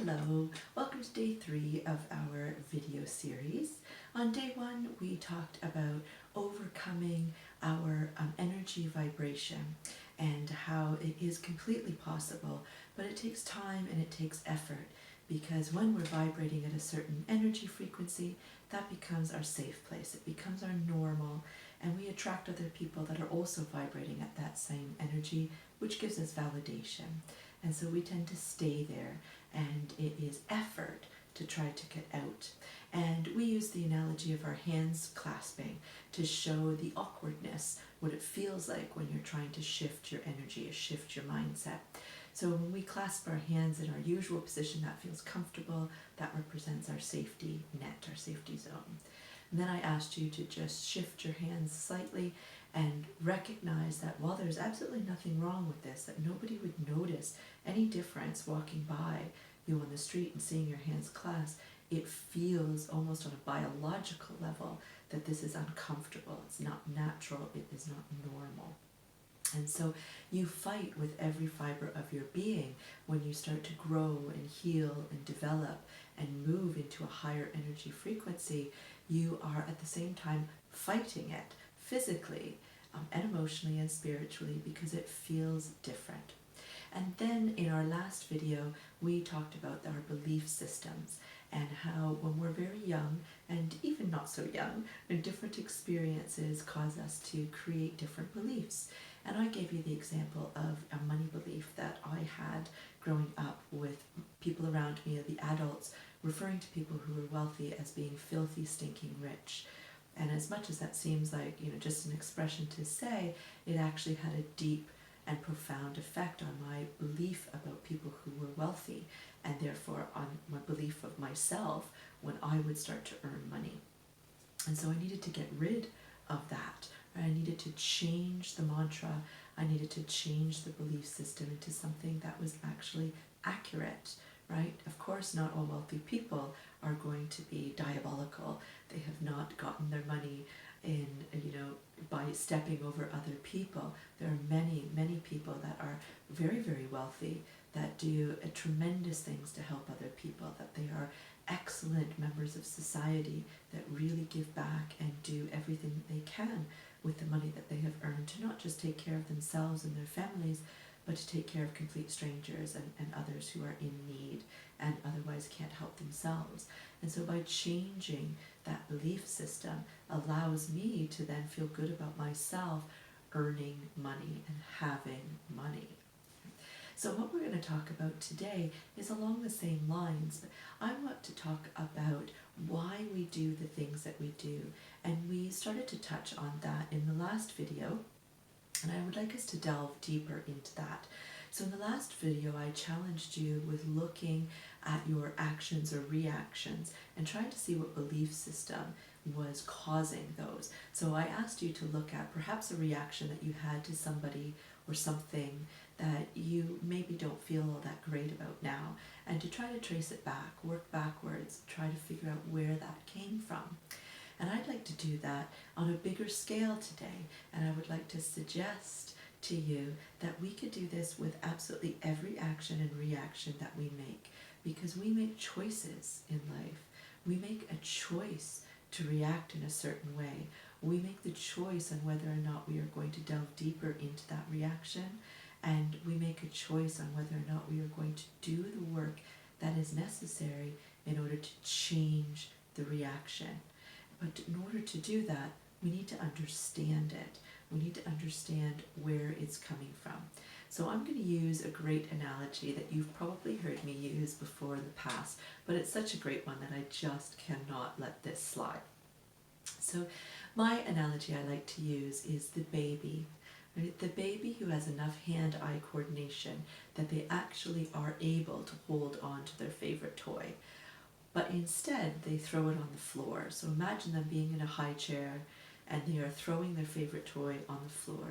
Hello, welcome to day 3 of our video series. On day 1 we talked about overcoming our energy vibration and how it is completely possible, but it takes time and it takes effort, because when we're vibrating at a certain energy frequency, that becomes our safe place, it becomes our normal, and we attract other people that are also vibrating at that same energy, which gives us validation. And so we tend to stay there, and it is effort to try to get out. And we use the analogy of our hands clasping to show the awkwardness, what it feels like when you're trying to shift your energy, shift your mindset. So when we clasp our hands in our usual position, that feels comfortable, that represents our safety net, our safety zone. And then I asked you to just shift your hands slightly and recognize that while there's absolutely nothing wrong with this, that nobody would notice any difference walking by you on the street and seeing your hands clasped, it feels almost on a biological level that this is uncomfortable, it's not natural, it is not normal. And so you fight with every fiber of your being when you start to grow and heal and develop and move into a higher energy frequency. You are at the same time fighting it physically and emotionally and spiritually, because it feels different. And then in our last video we talked about our belief systems and how when we're very young and even not so young, different experiences cause us to create different beliefs. And I gave you the example of a money belief that I had growing up, with people around me, the adults, referring to people who were wealthy as being filthy, stinking rich. And as much as that seems like, just an expression to say, it actually had a deep and profound effect on my belief about people who were wealthy, and therefore on my belief of myself when I would start to earn money. And so I needed to get rid of that. I needed to change the mantra. I needed to change the belief system into something that was actually accurate, right? Of course, not all wealthy people are going to be diabolical. They have not gotten their money in, by stepping over other people. There are many, many people that are very, very wealthy that do tremendous things to help other people, that they are excellent members of society that really give back and do everything that they can with the money that they have earned to not just take care of themselves and their families, but to take care of complete strangers and others who are in need and otherwise can't help themselves. And so by changing that belief system allows me to then feel good about myself earning money and having money. So what we're going to talk about today is along the same lines, but I want to talk about why we do the things that we do. And we started to touch on that in the last video, and I would like us to delve deeper into that. So in the last video, I challenged you with looking at your actions or reactions and trying to see what belief system was causing those. So I asked you to look at perhaps a reaction that you had to somebody or something that you maybe don't feel all that great about now, and to try to trace it back, work backwards, try to figure out where that came from. And I'd like to do that on a bigger scale today, and I would like to suggest to you that we could do this with absolutely every action and reaction that we make, because we make choices in life. We make a choice to react in a certain way. We make the choice on whether or not we are going to delve deeper into that reaction, and we make a choice on whether or not we are going to do the work that is necessary in order to change the reaction. But in order to do that, we need to understand it. We need to understand where it's coming from. So I'm going to use a great analogy that you've probably heard me use before in the past, but it's such a great one that I just cannot let this slide. So my analogy I like to use is the baby. Right? The baby who has enough hand-eye coordination that they actually are able to hold on to their favorite toy. But instead they throw it on the floor. So imagine them being in a high chair and they are throwing their favorite toy on the floor,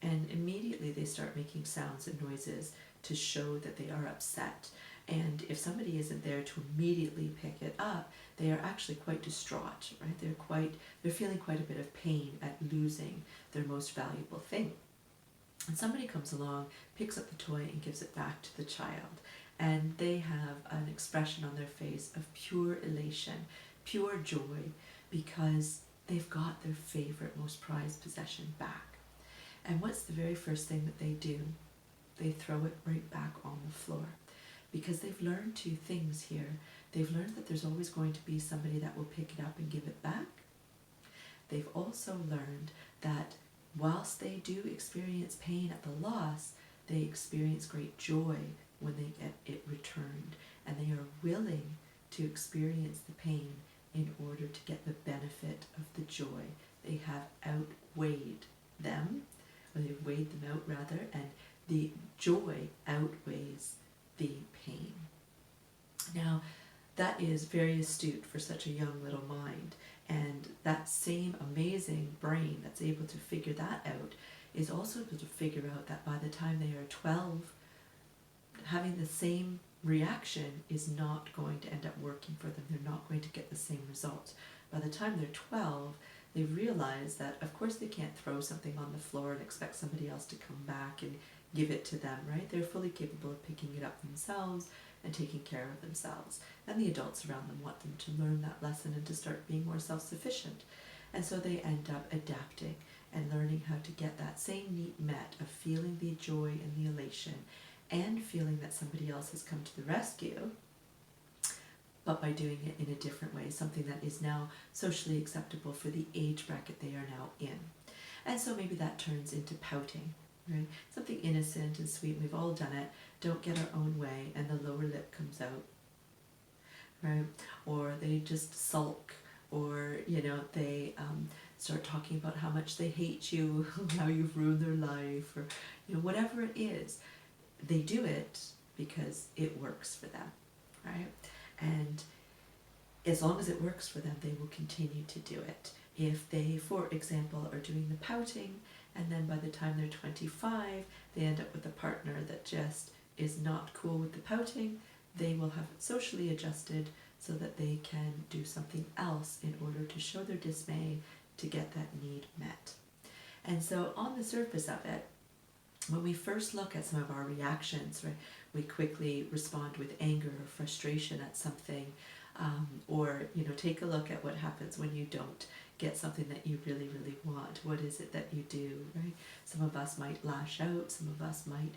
and immediately they start making sounds and noises to show that they are upset. And if somebody isn't there to immediately pick it up, they are actually quite distraught, right? They're feeling quite a bit of pain at losing their most valuable thing. And somebody comes along, picks up the toy and gives it back to the child. and they have an expression on their face of pure elation, pure joy, because they've got their favorite, most prized possession back. And what's the very first thing that they do? They throw it right back on the floor, because they've learned two things here. They've learned that there's always going to be somebody that will pick it up and give it back. They've also learned that whilst they do experience pain at the loss, they experience great joy when they get it returned, and they are willing to experience the pain in order to get the benefit of the joy. They have outweighed them, or they've weighed them out rather, and the joy outweighs the pain. Now, that is very astute for such a young little mind, and that same amazing brain that's able to figure that out is also able to figure out that by the time they are 12, having the same reaction is not going to end up working for them. They're not going to get the same results. By the time they're 12, they realize that of course they can't throw something on the floor and expect somebody else to come back and give it to them, right? They're fully capable of picking it up themselves and taking care of themselves. And the adults around them want them to learn that lesson and to start being more self-sufficient. And so they end up adapting and learning how to get that same need met of feeling the joy and the elation and feeling that somebody else has come to the rescue, but by doing it in a different way, something that is now socially acceptable for the age bracket they are now in. And so maybe that turns into pouting, right? Something innocent and sweet, we've all done it, don't get our own way, and the lower lip comes out, right? Or they just sulk, or, you know, they start talking about how much they hate you, how you've ruined their life, or, you know, whatever it is. They do it because it works for them, right? And as long as it works for them, they will continue to do it. If they, for example, are doing the pouting, and then by the time they're 25, they end up with a partner that just is not cool with the pouting, they will have it socially adjusted so that they can do something else in order to show their dismay to get that need met. And so on the surface of it, when we first look at some of our reactions, right, we quickly respond with anger or frustration at something, or, you know, take a look at what happens when you don't get something that you really, really want. What is it that you do, right? Some of us might lash out, some of us might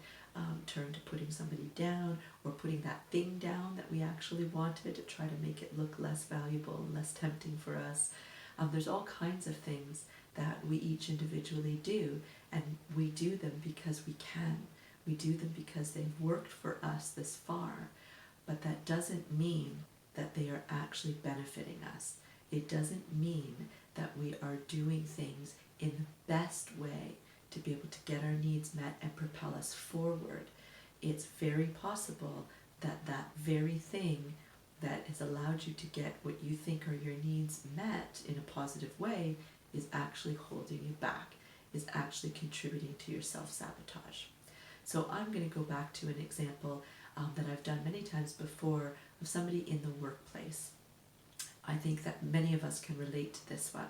turn to putting somebody down, or putting that thing down that we actually wanted to try to make it look less valuable, less tempting for us. There's all kinds of things that we each individually do, and we do them because we can. We do them because they've worked for us this far, but that doesn't mean that they are actually benefiting us. It doesn't mean that we are doing things in the best way to be able to get our needs met and propel us forward. It's very possible that that very thing that has allowed you to get what you think are your needs met in a positive way is actually holding you back, is actually contributing to your self-sabotage. So I'm going to go back to an example that I've done many times before of somebody in the workplace. I think that many of us can relate to this one.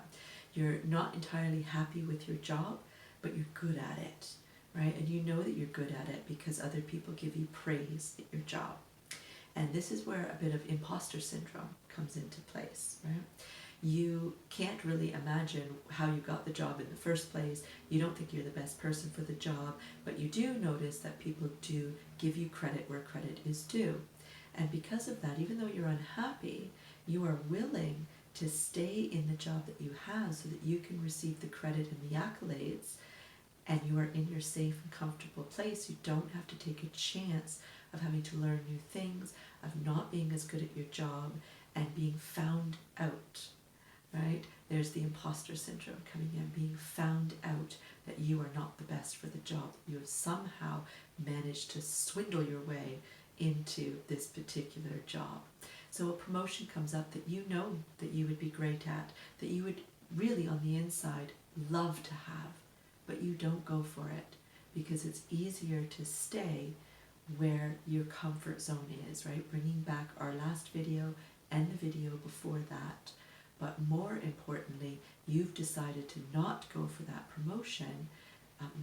You're not entirely happy with your job, but you're good at it, right? And you know that you're good at it because other people give you praise at your job. And this is where a bit of imposter syndrome comes into place, right? You can't really imagine how you got the job in the first place. You don't think you're the best person for the job, but you do notice that people do give you credit where credit is due. And because of that, even though you're unhappy, you are willing to stay in the job that you have so that you can receive the credit and the accolades, and you are in your safe and comfortable place. You don't have to take a chance of having to learn new things, of not being as good at your job, and being found out, right? There's the imposter syndrome coming in, being found out that you are not the best for the job. You have somehow managed to swindle your way into this particular job. So a promotion comes up that you know that you would be great at, that you would really on the inside love to have, but you don't go for it because it's easier to stay where your comfort zone is, right? Bringing back our last video and the video before that. But more importantly, you've decided to not go for that promotion,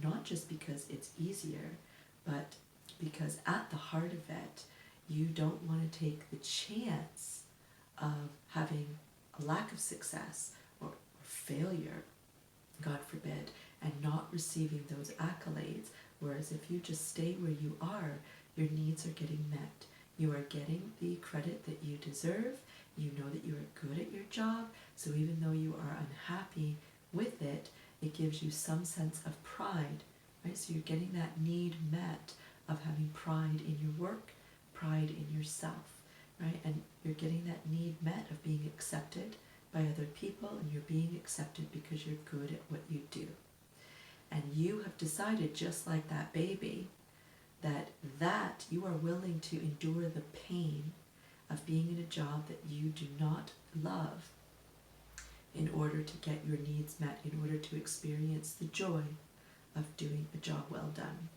not just because it's easier, but because at the heart of it, You don't want to take the chance of having a lack of success or failure, God forbid, and not receiving those accolades. Whereas if you just stay where you are, your needs are getting met. You are getting the credit that you deserve. You know that you are good at your job. So even though you are unhappy with it, it gives you some sense of pride, right? So you're getting that need met of having pride in your work, pride in yourself, right? And you're getting that need met of being accepted by other people, and you're being accepted because you're good at what you do. And you have decided, just like that baby, that you are willing to endure the pain of being in a job that you do not love in order to get your needs met, in order to experience the joy of doing a job well done.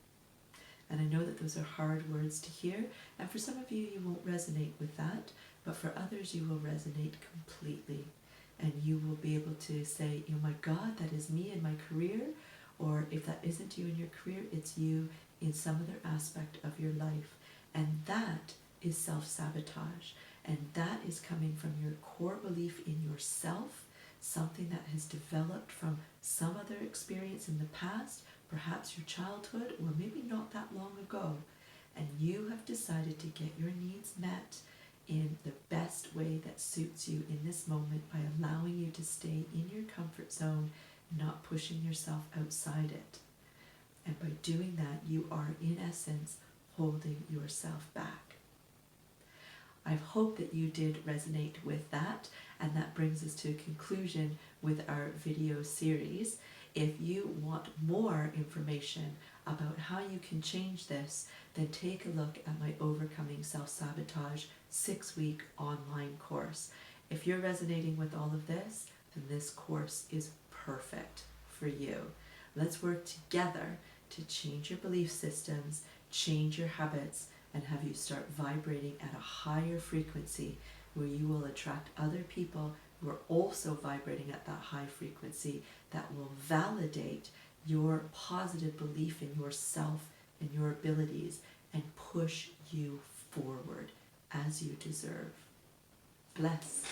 And I know that those are hard words to hear, and for some of you, you won't resonate with that, but for others, you will resonate completely. And you will be able to say, oh my God, that is me in my career, or if that isn't you in your career, it's you in some other aspect of your life. And that is self-sabotage. And that is coming from your core belief in yourself, something that has developed from some other experience in the past, perhaps your childhood, or maybe not that long ago. And you have decided to get your needs met in the best way that suits you in this moment by allowing you to stay in your comfort zone, not pushing yourself outside it. And by doing that, you are in essence holding yourself back. I hope that you did resonate with that, and that brings us to a conclusion with our video series. If you want more information about how you can change this, then take a look at my Overcoming Self-Sabotage 6-week online course. If you're resonating with all of this, then this course is perfect for you. Let's work together to change your belief systems, change your habits, and have you start vibrating at a higher frequency where you will attract other people who are also vibrating at that high frequency that will validate your positive belief in yourself and your abilities and push you forward as you deserve. Bless.